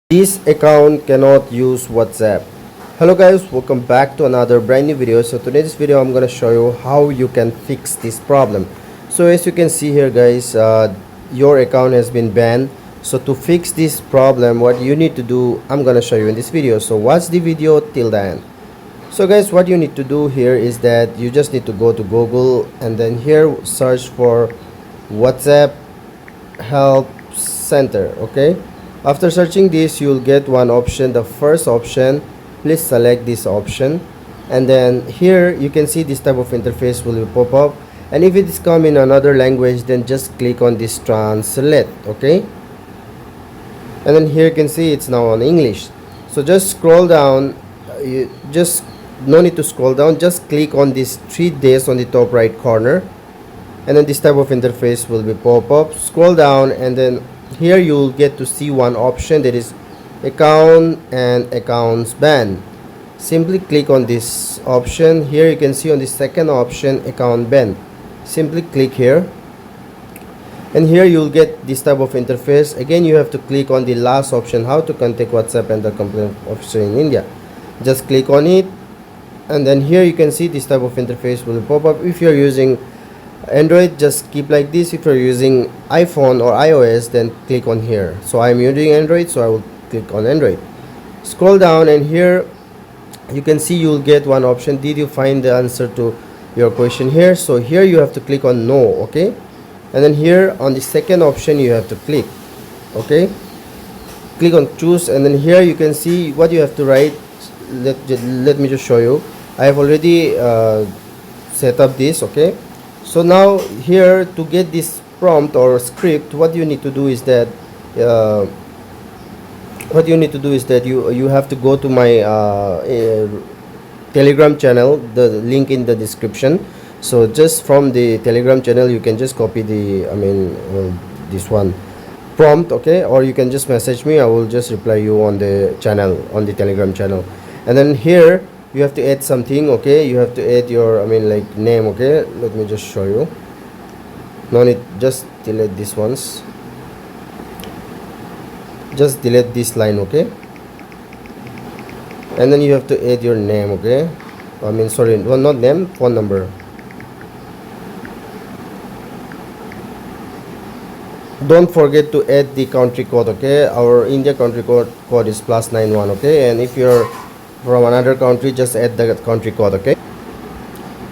This account cannot use WhatsApp. Hello guys, welcome back to another brand new video. So today's video I'm gonna show you how you can fix this problem. So as you can see here guys, your account has been banned. So to fix this problem, what you need to do, I'm gonna show you in this video. So watch the video till the end. So guys, what you need to do here is that you just need to go to Google and then here search for WhatsApp help center. Okay, after searching this, you'll get one option. The first option, please select this option, and then here you can see this type of interface will pop up, and if it is come in another language, then just click on this translate. Okay, and then here you can see it's now on English. So just scroll down, you just no need to scroll down, just click on this 3 days on the top right corner, and then this type of interface will be pop up. Scroll down, and then here you'll get to see one option, that is account and accounts ban. Simply click on this option. Here you can see on the second option, account ban. Simply click here, and here you'll get this type of interface. Again, you have to click on the last option, how to contact WhatsApp and the complaint officer in India. Just click on it, and then here you can see this type of interface will pop up. If you're using Android, just keep like this. If you're using iPhone or iOS, then click on here. So I'm using Android, so I will click on Android. Scroll down, and here you can see you'll get one option, did you find the answer to your question here? So here you have to click on no. Okay, and then here on the second option you have to click. Okay, click on choose, and then here you can see what you have to write. Let me just show you. I have already set up this. Okay, so now here, to get this prompt or script, what you need to do is that you have to go to my Telegram channel, the link in the description. So just from the Telegram channel you can just copy the this one prompt. Okay, or you can just message me, I will just reply you on the channel, on the Telegram channel. And then here you have to add something. Okay, you have to add your name. Okay, let me just show you. No need, just delete these ones, just delete this line. Okay, and then you have to add your name. Okay, sorry, well, not name, phone number. Don't forget to add the country code. Okay, our India country code is +91. Okay, and if you're from another country, just add the country code. Okay,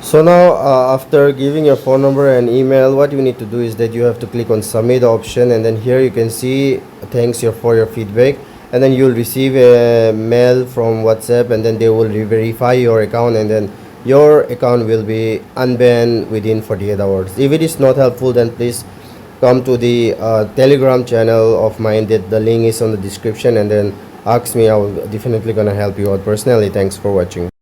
so now after giving your phone number and email, what you need to do is that you have to click on submit option, and then here you can see thanks for your feedback, and then you'll receive a mail from WhatsApp, and then they will verify your account, and then your account will be unbanned within 48 hours. If it is not helpful, then please come to the Telegram channel of mine, that the link is on the description, and then ask me. I will definitely gonna help you out personally. Thanks for watching.